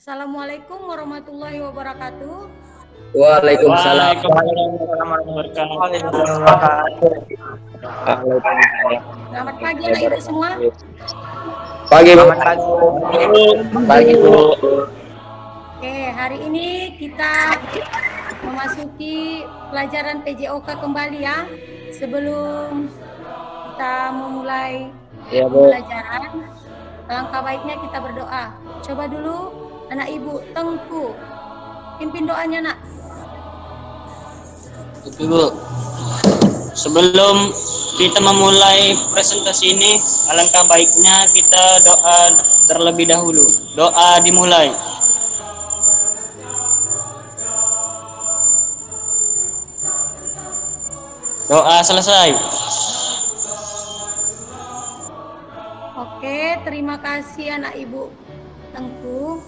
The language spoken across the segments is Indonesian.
Assalamualaikum warahmatullahi wabarakatuh. Waalaikumsalam. Selamat pagi anak ibu semua. Pagi Bu. Pagi Bu. Oke, hari ini kita memasuki pelajaran PJOK kembali ya. Sebelum kita memulai pembelajaran, alangkah baiknya kita berdoa. Coba dulu anak ibu Tengku, pimpin doanya nak. Ibu, sebelum kita memulai presentasi ini, alangkah baiknya kita doa terlebih dahulu. Doa dimulai. Doa selesai. Oke, terima kasih anak ibu Tengku.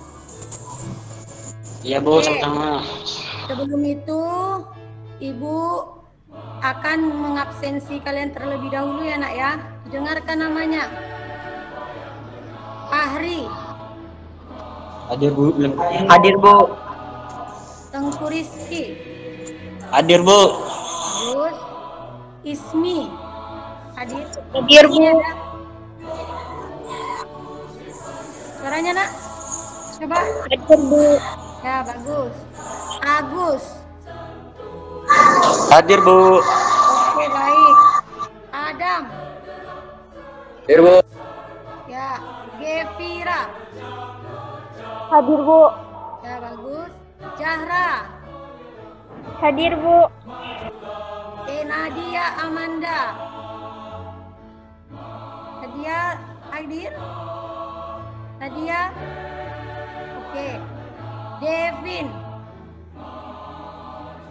Iya Bu, sama-sama. Sebelum itu, ibu akan mengabsensi kalian terlebih dahulu ya nak ya. Dengarkan namanya. Fahri. Hadir Bu. Hadir Bu. Tengku Rizky. Hadir Bu. Terus Ismi. Hadir. Hadir Bu. Suaranya nak. Coba. Hadir Bu. Ya bagus. Agus. Hadir Bu. Oke baik. Adam. Hadir Bu. Ya. Gevira. Hadir Bu. Ya bagus. Zahra. Hadir Bu. Nadia Amanda. Nadia hadir? Nadia? Oke. Devin.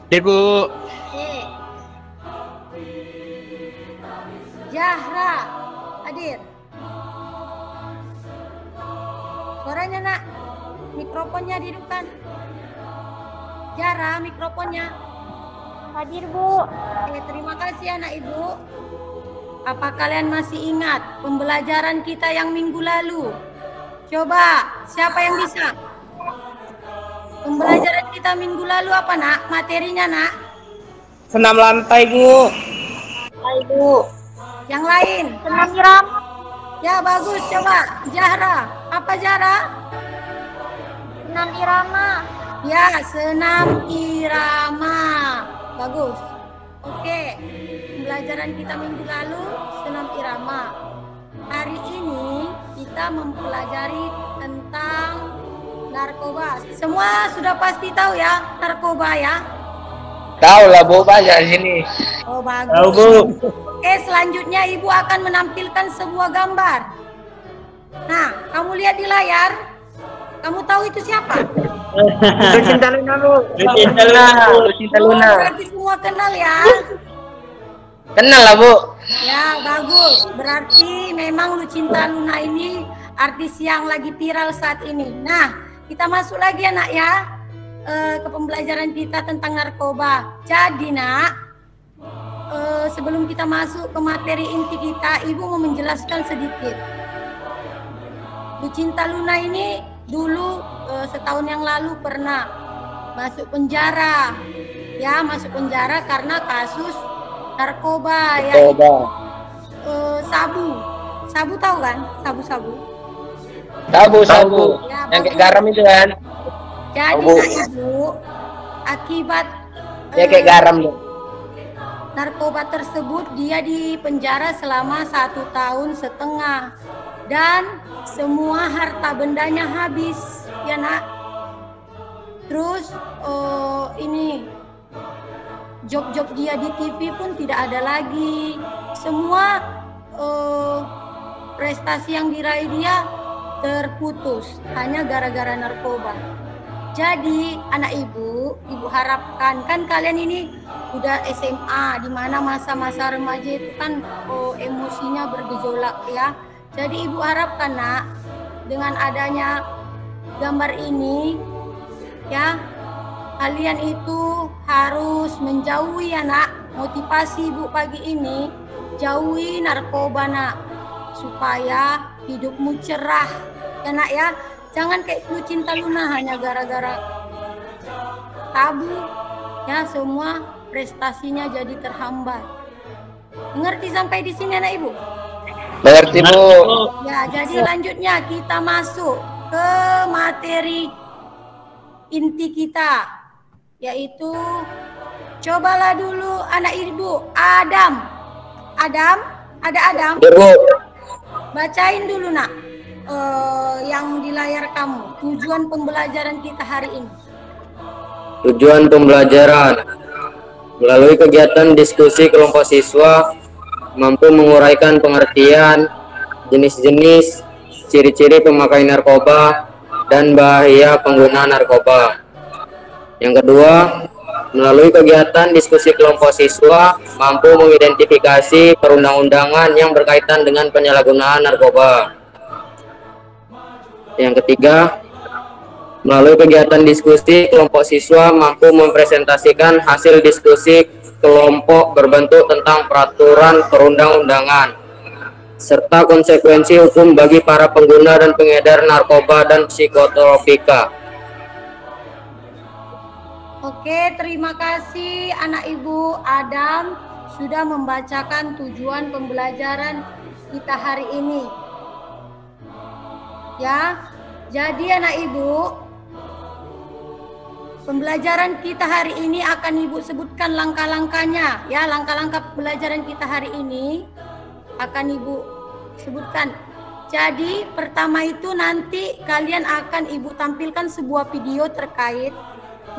Hadir Bu. Oke. Zahra hadir. Suaranya nak. Mikrofonnya dihidupkan. Zahra mikrofonnya. Hadir Bu. Oke, terima kasih anak ibu. Apa kalian masih ingat pembelajaran kita yang minggu lalu? Coba, siapa yang bisa? Pembelajaran kita minggu lalu apa nak? Materinya nak? Senam lantai Bu. Hai Bu. Yang lain? Senam irama. Ya bagus, coba. Zahra, apa Zahra? Senam irama. Ya, senam irama. Bagus. Oke, pembelajaran kita minggu lalu senam irama. Hari ini kita mempelajari tentang narkoba. Semua sudah pasti tahu ya narkoba ya? Tahu lah Bu, banyak di sini. Oh bagus. Tahu Bu. Oke, selanjutnya Ibu akan menampilkan sebuah gambar. Nah, kamu lihat di layar. Kamu tahu itu siapa? Lucinta Luna Bu. Lucinta Luna. Lucinta Luna. Berarti semua kenal ya? Kenal lah Bu. Ya, bagus. Berarti memang Lucinta Luna ini artis yang lagi viral saat ini. Nah, kita masuk lagi ya nak ya ke pembelajaran kita tentang narkoba. Jadi nak, sebelum kita masuk ke materi inti kita, Ibu mau menjelaskan sedikit. Lucinta Luna ini dulu setahun yang lalu pernah masuk penjara. Ya, masuk penjara karena kasus narkoba ya. Sabu tahu kan? Sabu. Sabu. Ya, Yang kayak bagus. garam itu kan. Jadi Sabu. nak ibu, akibat Ya kayak garam Bu. narkoba tersebut dia di penjara selama 1,5 tahun dan semua harta bendanya habis ya nak. Terus ini job dia di TV pun tidak ada lagi. Semua prestasi yang diraih dia terputus hanya gara-gara narkoba. Jadi anak ibu harapkan, kan kalian ini udah SMA, di mana masa-masa remaja itu kan emosinya bergejolak ya. Jadi ibu harapkan nak, dengan adanya gambar ini ya, kalian itu harus menjauhi ya nak. Motivasi ibu pagi ini, jauhi narkoba nak, supaya hidupmu cerah ya nak ya. Jangan kayak flu cinta Luna hanya gara-gara tabu, ya semua prestasinya jadi terhambat. Mengerti sampai di sini anak ibu? Mengerti Bu. Ya, jadi lanjutnya kita masuk ke materi inti kita, yaitu cobalah dulu anak ibu Adam. Adam, ada Adam? Ya Bu. Bacain dulu nak yang di layar kamu. Tujuan pembelajaran kita hari ini. Tujuan pembelajaran melalui kegiatan diskusi kelompok siswa mampu menguraikan pengertian jenis-jenis, ciri-ciri pemakai narkoba, dan bahaya penggunaan narkoba. Yang kedua, melalui kegiatan diskusi kelompok siswa mampu mengidentifikasi perundang-undangan yang berkaitan dengan penyalahgunaan narkoba. Yang ketiga, melalui kegiatan diskusi kelompok siswa mampu mempresentasikan hasil diskusi kelompok berbentuk tentang peraturan perundang-undangan serta konsekuensi hukum bagi para pengguna dan pengedar narkoba dan psikotropika. Oke, terima kasih anak ibu Adam sudah membacakan tujuan pembelajaran kita hari ini. Ya, jadi anak ibu, pembelajaran kita hari ini akan ibu sebutkan langkah-langkahnya. Ya, langkah-langkah pembelajaran kita hari ini akan ibu sebutkan. Jadi pertama itu nanti kalian akan ibu tampilkan sebuah video terkait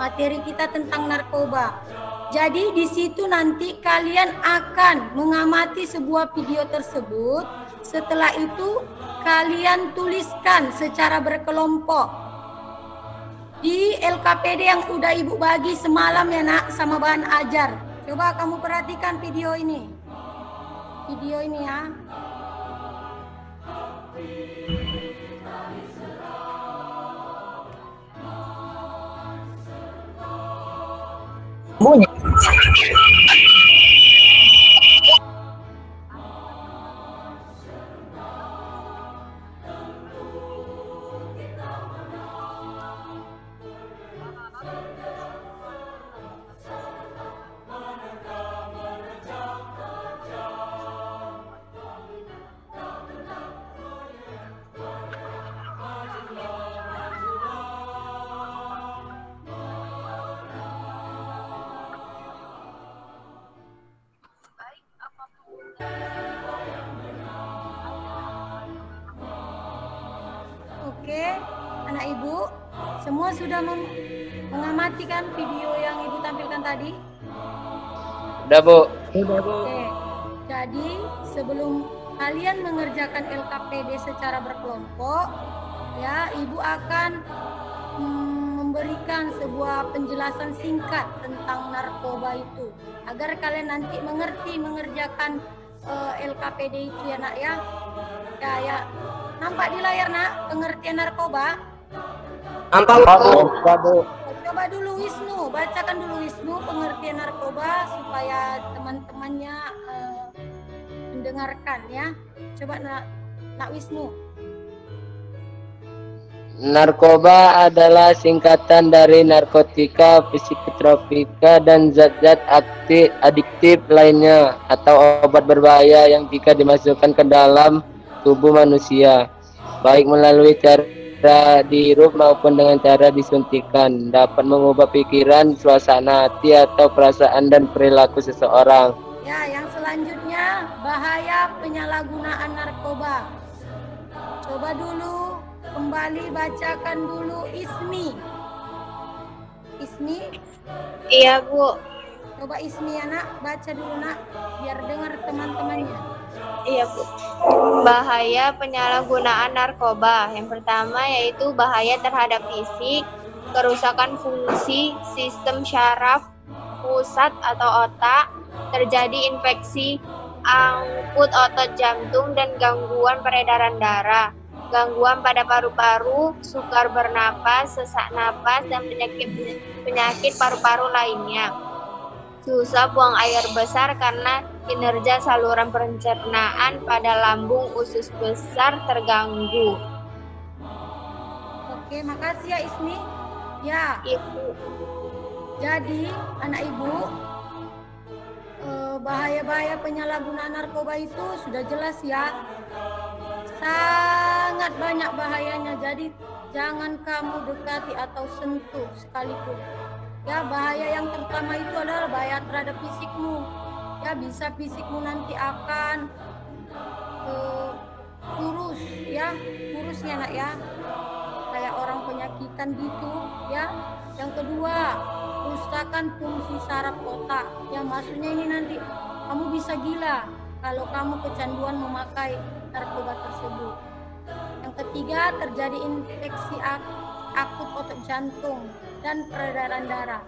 materi kita tentang narkoba. Jadi di situ nanti kalian akan mengamati sebuah video tersebut. Setelah itu kalian tuliskan secara berkelompok di LKPD yang udah ibu bagi semalam ya nak, sama bahan ajar. Coba kamu perhatikan video ini. Video ini ya. Bunyi. Oke, anak ibu, semua sudah mengamati kan video yang ibu tampilkan tadi? Udah Bu. Oke, jadi sebelum kalian mengerjakan LKPD secara berkelompok, ya ibu akan memberikan sebuah penjelasan singkat tentang narkoba itu, agar kalian nanti mengerti mengerjakan LKPD itu ya nak ya. Ya, nampak di layar nak pengertian narkoba? Nampak Bu. Coba dulu Wisnu, bacakan dulu Wisnu pengertian narkoba supaya teman-temannya mendengarkan ya. Coba nak Wisnu. Narkoba adalah singkatan dari narkotika, psikotropika, dan zat-zat adiktif lainnya atau obat berbahaya yang jika dimasukkan ke dalam tubuh manusia, baik melalui cara dihirup maupun dengan cara disuntikan, dapat mengubah pikiran, suasana hati, atau perasaan dan perilaku seseorang. Ya, yang selanjutnya bahaya penyalahgunaan narkoba. Coba dulu kembali bacakan dulu Ismi. Ismi? Iya, Bu. Coba Ismi anak, baca dulu nak, biar dengar teman-temannya. Iya, Bu. Bahaya penyalahgunaan narkoba. Yang pertama yaitu bahaya terhadap fisik, kerusakan fungsi sistem syaraf pusat atau otak, terjadi infeksi angkut otot jantung dan gangguan peredaran darah, gangguan pada paru-paru, sukar bernapas, sesak napas, dan penyakit paru-paru lainnya. Susah buang air besar karena kinerja saluran pencernaan pada lambung usus besar terganggu. Oke, makasih ya Ismi. Ya, Ibu. jadi anak ibu, bahaya-bahaya penyalahgunaan narkoba itu sudah jelas ya. Sangat banyak bahayanya, jadi jangan kamu dekati atau sentuh sekalipun. Ya, bahaya yang pertama itu adalah bahaya terhadap fisikmu. Ya, bisa fisikmu nanti akan kurus ya, kurusnya nak ya, kayak orang penyakitan gitu ya. Yang kedua, kerusakan fungsi saraf otak. Ya, maksudnya ini nanti kamu bisa gila kalau kamu kecanduan memakai narkoba tersebut. Yang ketiga, terjadi infeksi akut otot jantung dan peredaran darah.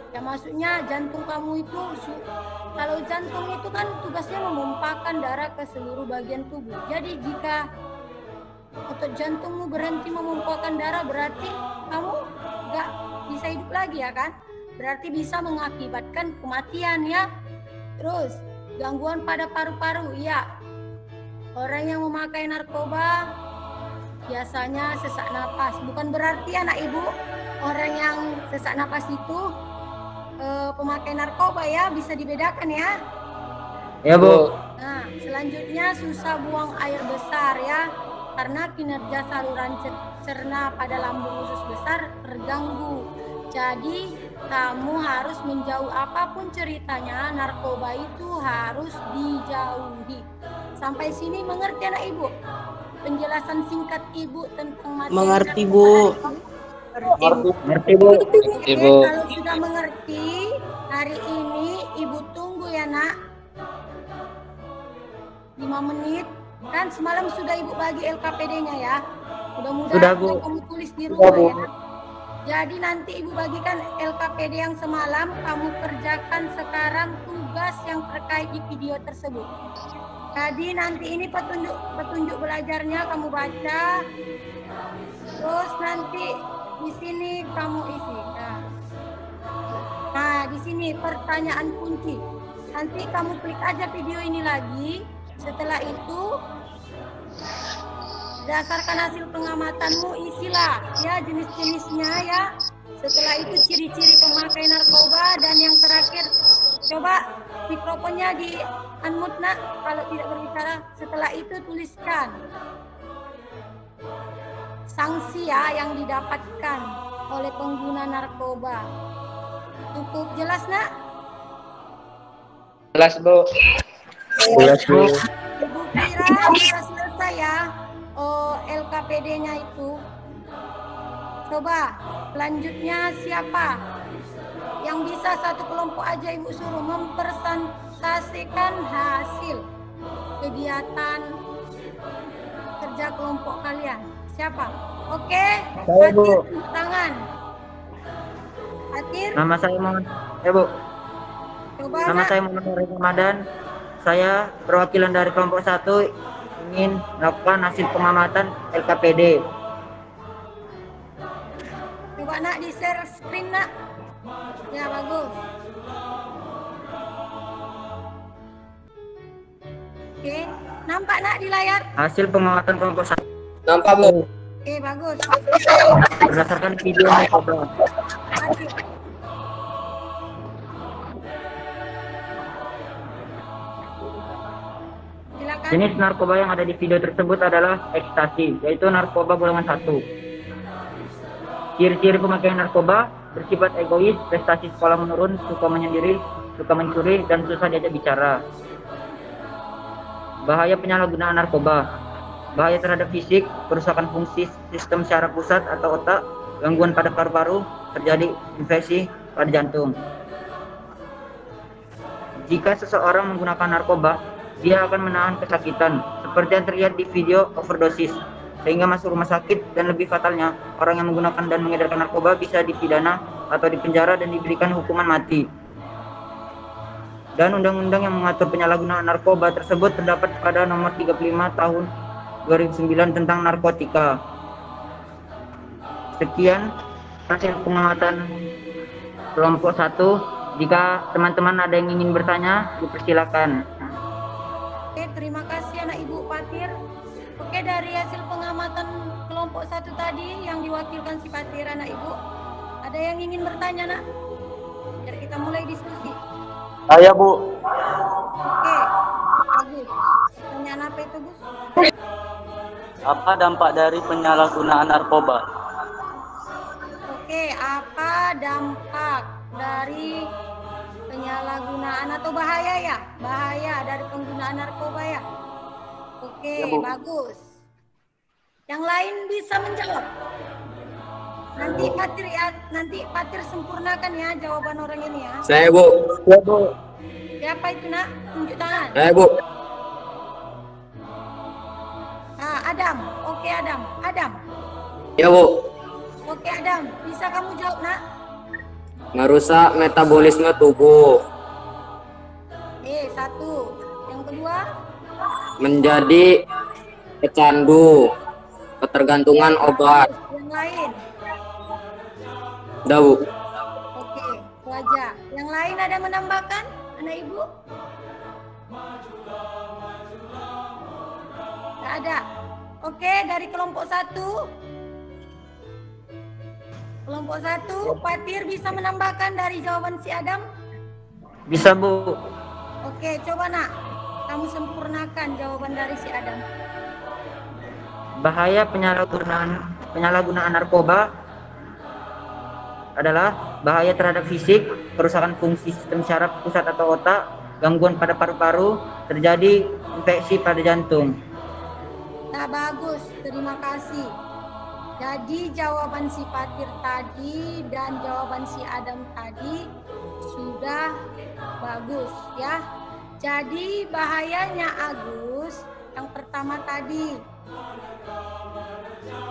Ya, maksudnya jantung kamu itu, kalau jantung itu kan tugasnya memompahkan darah ke seluruh bagian tubuh. Jadi jika otot jantungmu berhenti memompahkan darah, berarti kamu nggak bisa hidup lagi ya kan? Berarti bisa mengakibatkan kematian ya. Terus gangguan pada paru-paru, ya. Orang yang memakai narkoba biasanya sesak napas. Bukan berarti anak ibu orang yang sesak napas itu pemakai narkoba ya, bisa dibedakan ya. Ya, Bu. Nah, selanjutnya susah buang air besar ya, karena kinerja saluran cerna pada lambung usus besar terganggu. Jadi kamu harus menjauh, apapun ceritanya narkoba itu harus dijauhi. Sampai sini mengerti anak ibu? Penjelasan singkat ibu tentang materi Mengerti, narkoba Bu. itu? Ngerti, Bu. Oke, Ibu. kalau sudah mengerti, hari ini ibu tunggu ya nak, 5 menit. Kan semalam sudah ibu bagi LKPD-nya ya. Mudah-mudahan Sudah, Bu. kamu tulis di Sudah, rumah Bu. ya. Jadi nanti ibu bagikan LKPD yang semalam, kamu kerjakan sekarang tugas yang terkait di video tersebut. Jadi nanti ini petunjuk belajarnya kamu baca, terus nanti di sini kamu isi. Nah, di sini pertanyaan kunci. Nanti kamu klik aja video ini lagi. Setelah itu, berdasarkan hasil pengamatanmu isilah ya jenis-jenisnya ya. Setelah itu ciri-ciri pemakai narkoba, dan yang terakhir coba mikrofonnya di unmute nak kalau tidak berbicara. Setelah itu tuliskan sanksi ya yang didapatkan oleh pengguna narkoba. Cukup jelas nak? Jelas, Bu. Jelas, Bu. Ibu kira sudah selesai ya LKPD-nya itu. Coba selanjutnya siapa yang bisa satu kelompok aja ibu suruh mempresentasikan hasil kegiatan kerja kelompok kalian. Siapa? Oke, Saya, Bu. Fatir, tepuk tangan. Fatir, Nama saya Muhammad. Ya, Bu. coba Nama nak. saya Muhammad Ramadan. Saya perwakilan dari kelompok 1 ingin melakukan hasil pengamatan LKPD. Coba nak di share screen nak. Ya bagus. Oke, nampak nak di layar? Hasil pengamatan kelompok 1 Nampak, Bu? Oke, bagus. berdasarkan video narkoba. Fatir. Silakan. Jenis narkoba yang ada di video tersebut adalah ekstasi, yaitu narkoba golongan 1. Ciri-ciri pemakaian narkoba bersifat egois, prestasi sekolah menurun, suka menyendiri, suka mencuri, dan susah diajak bicara. Bahaya penyalahgunaan narkoba. Bahaya terhadap fisik, kerusakan fungsi sistem syaraf pusat atau otak, gangguan pada paru-paru, terjadi infeksi pada jantung. Jika seseorang menggunakan narkoba, dia akan menahan kesakitan, seperti yang terlihat di video overdosis, sehingga masuk rumah sakit, dan lebih fatalnya, orang yang menggunakan dan mengedarkan narkoba bisa dipidana atau dipenjara dan diberikan hukuman mati. Dan undang-undang yang mengatur penyalahgunaan narkoba tersebut terdapat pada nomor 35 tahun 2009 tentang narkotika. Sekian hasil pengamatan kelompok 1. Jika teman-teman ada yang ingin bertanya, dipersilakan. Oke, terima kasih anak Ibu Fatir. Oke, dari hasil pengamatan kelompok kelompok 1 tadi yang diwakilkan si Fatir, anak ibu? Ada yang ingin bertanya, nak? Biar kita mulai diskusi. Saya, Bu. Oke, bagus. Pertanyaan apa itu, Gus? Apa dampak dari penyalahgunaan narkoba? Oke, apa dampak dari penyalahgunaan atau bahaya ya? Bahaya dari penggunaan narkoba ya? Oke, Ya, Bu. bagus. Yang lain bisa menjawab. Nanti Fatir sempurnakan ya jawaban orang ini ya. Saya, Bu. Ya, Bu. Siapa itu, nak? Tunjuk tangan. Saya, Bu. Ah, Adam. Oke, Adam. Adam. Ya, Bu. Oke, Adam. Bisa kamu jawab, nak? Merusak metabolisme tubuh. Satu. Yang kedua? Menjadi pecandu. Ketergantungan obat. Yang lain? Udah, Bu. Oke, itu aja. Yang lain ada menambahkan, anak ibu? Tidak ada. Oke, dari kelompok 1. Kelompok 1, Fatir bisa menambahkan dari jawaban si Adam? Bisa, Bu. Oke, coba, nak. Kamu sempurnakan jawaban dari si Adam. Bahaya penyalahgunaan narkoba adalah bahaya terhadap fisik, kerusakan fungsi sistem syaraf pusat atau otak, gangguan pada paru-paru, terjadi infeksi pada jantung. Nah, bagus. Terima kasih. Jadi jawaban si Fatir tadi dan jawaban si Adam tadi sudah bagus ya. Jadi bahayanya Agus yang pertama tadi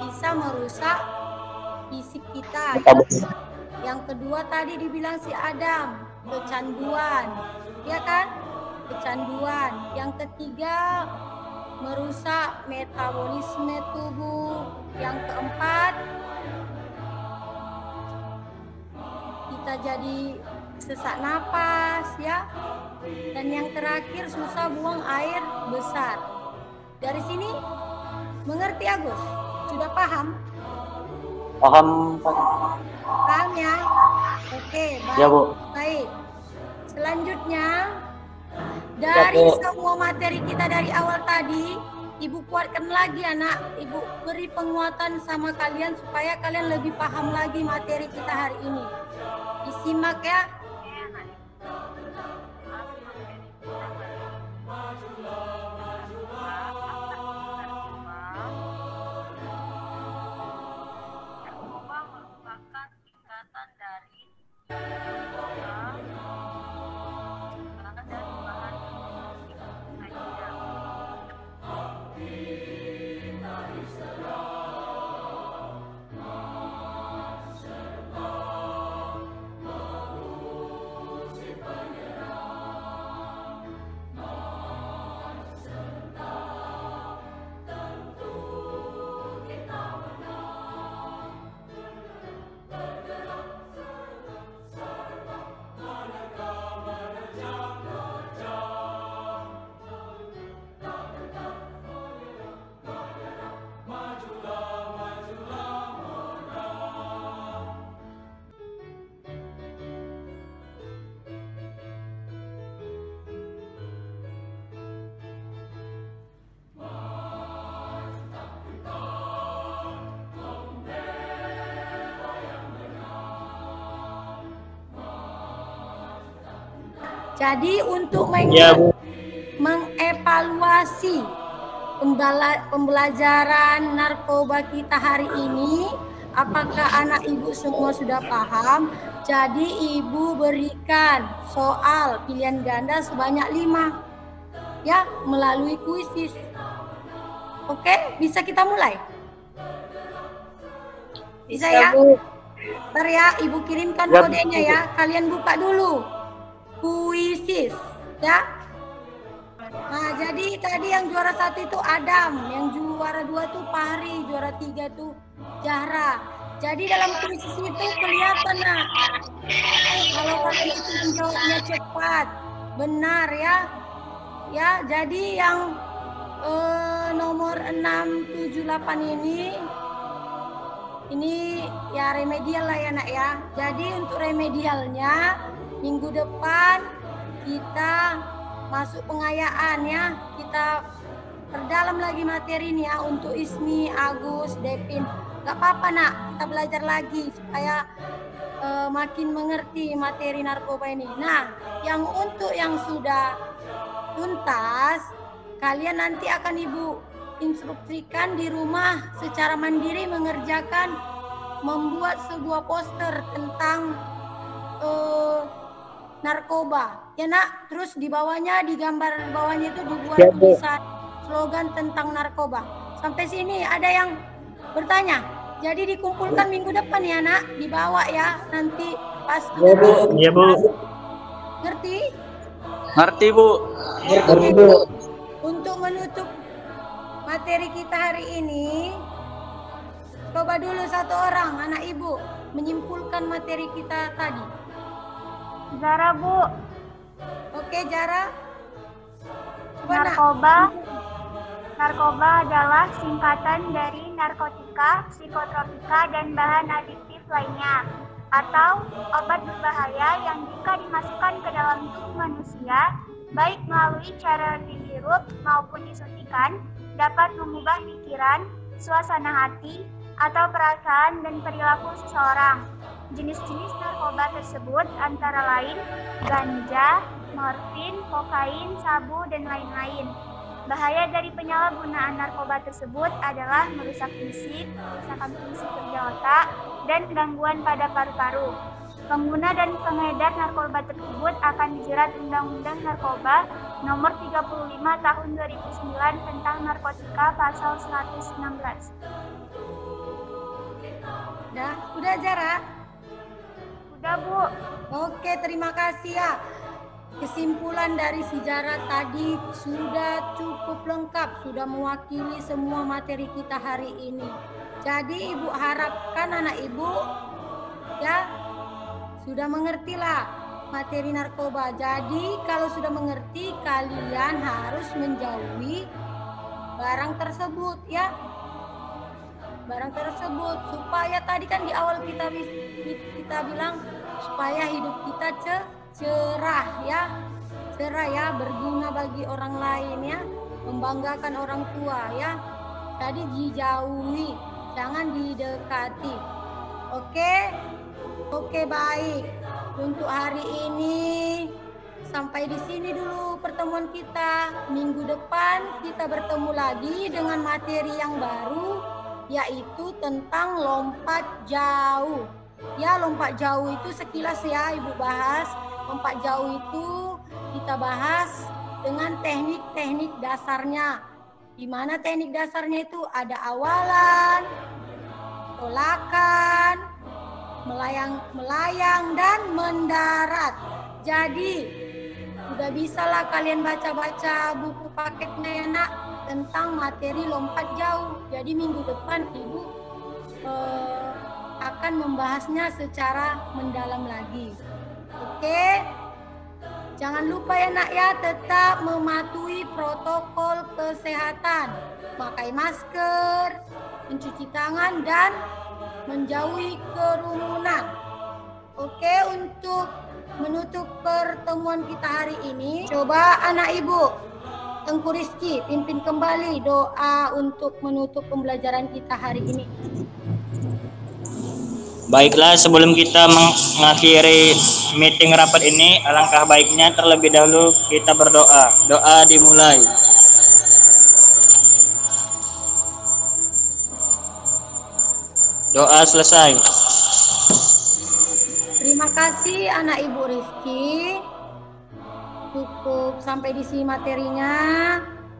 bisa merusak fisik kita. Yang kedua tadi dibilang si Adam, kecanduan. Ya kan? Kecanduan. Yang ketiga merusak metabolisme tubuh. Yang keempat kita jadi sesak napas ya. Dan yang terakhir susah buang air besar. Dari sini mengerti Agus? Sudah paham? Paham, Pak. Paham ya? Oke, baik. Ya, Bu. Baik. Selanjutnya dari semua materi kita dari awal tadi, Ibu kuatkan lagi anak. Ibu beri penguatan sama kalian supaya kalian lebih paham lagi materi kita hari ini. Disimak ya. Jadi untuk mengevaluasi pembelajaran narkoba kita hari ini, apakah anak ibu semua sudah paham? Jadi ibu berikan soal pilihan ganda sebanyak 5 ya melalui kuisis. Oke, bisa kita mulai? Bisa ya? Ntar ya, ibu kirimkan kodenya ya. Kalian buka dulu kuisis ya. Nah, jadi tadi yang juara 1 itu Adam, yang juara 2 tuh Fahri, juara 3 tuh Zahra. Jadi dalam kuisis itu kelihatan nah, kalau kalian itu menjawabnya cepat, benar ya. Ya, jadi yang nomor 678 ini ini ya remedial lah ya nak ya. Jadi untuk remedialnya minggu depan kita masuk pengayaan ya. Kita perdalam lagi materi ini ya untuk Ismi, Agus, Devin. Gak apa-apa nak, kita belajar lagi supaya makin mengerti materi narkoba ini. Nah, untuk yang sudah tuntas, kalian nanti akan Ibu instruksikan di rumah secara mandiri mengerjakan membuat sebuah poster tentang narkoba. Ya nak, terus di bawahnya, di gambar bawahnya itu dibuat tulisan slogan tentang narkoba. Sampai sini ada yang bertanya? Jadi dikumpulkan minggu depan ya nak, dibawa ya nanti pas. Iya Bu. Ngerti? Ngerti Bu. Ngerti Bu. Untuk menutup materi kita hari ini, coba dulu satu orang anak ibu menyimpulkan materi kita tadi. Zara Bu. Oke Zara. Coba Narkoba adalah singkatan dari narkotika, psikotropika, dan bahan adiktif lainnya, atau obat berbahaya yang jika dimasukkan ke dalam tubuh manusia, baik melalui cara dihirup maupun disuntikan, dapat mengubah pikiran, suasana hati, atau perasaan dan perilaku seseorang. Jenis-jenis narkoba tersebut antara lain ganja, morfin, kokain, sabu, dan lain-lain. Bahaya dari penyalahgunaan narkoba tersebut adalah merusak fisik, kerusakan fungsi kerja otak, dan gangguan pada paru-paru. Pengguna dan pengedar narkoba tersebut akan dijerat Undang-Undang Narkoba Nomor 35 Tahun 2009 tentang narkotika Pasal 116. Udah Zara? Udah Bu. Oke, terima kasih ya. Kesimpulan dari sejarah tadi sudah cukup lengkap, sudah mewakili semua materi kita hari ini. Jadi Ibu harapkan anak Ibu ya sudah mengertilah materi narkoba. Jadi kalau sudah mengerti, kalian harus menjauhi barang tersebut ya. Barang tersebut supaya tadi kan di awal kita bilang supaya hidup kita cerah ya, berguna bagi orang lain ya, membanggakan orang tua ya. Jadi dijauhi, jangan didekati. Oke baik. Untuk hari ini sampai di sini dulu pertemuan kita. Minggu depan kita bertemu lagi dengan materi yang baru, yaitu tentang lompat jauh. Ya, lompat jauh itu sekilas ya Ibu bahas. Lompat jauh itu kita bahas dengan teknik-teknik dasarnya. Di mana teknik dasarnya itu ada awalan, tolakan, melayang dan mendarat. Jadi udah bisalah kalian baca-baca buku paketnya ya nak tentang materi lompat jauh. Jadi minggu depan Ibu akan membahasnya secara mendalam lagi. Oke, jangan lupa ya nak ya, tetap mematuhi protokol kesehatan, pakai masker, mencuci tangan, dan menjauhi kerumunan. Oke, untuk menutup pertemuan kita hari ini, coba anak Ibu Tengku Rizky pimpin kembali doa untuk menutup pembelajaran kita hari ini. Baiklah, sebelum kita mengakhiri meeting rapat ini, alangkah baiknya terlebih dahulu kita berdoa. Doa dimulai. Doa selesai. Terima kasih anak Ibu Rizky. Cukup sampai di sini materinya.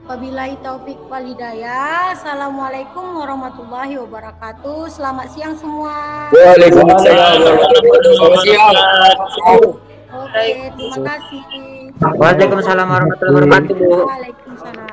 Wabillahi taufik wal hidayah. Assalamualaikum warahmatullahi wabarakatuh. Selamat siang semua. Waalaikumsalam warahmatullahi wabarakatuh. Oke, terima kasih. Waalaikumsalam warahmatullahi wabarakatuh Bu. Waalaikumsalam.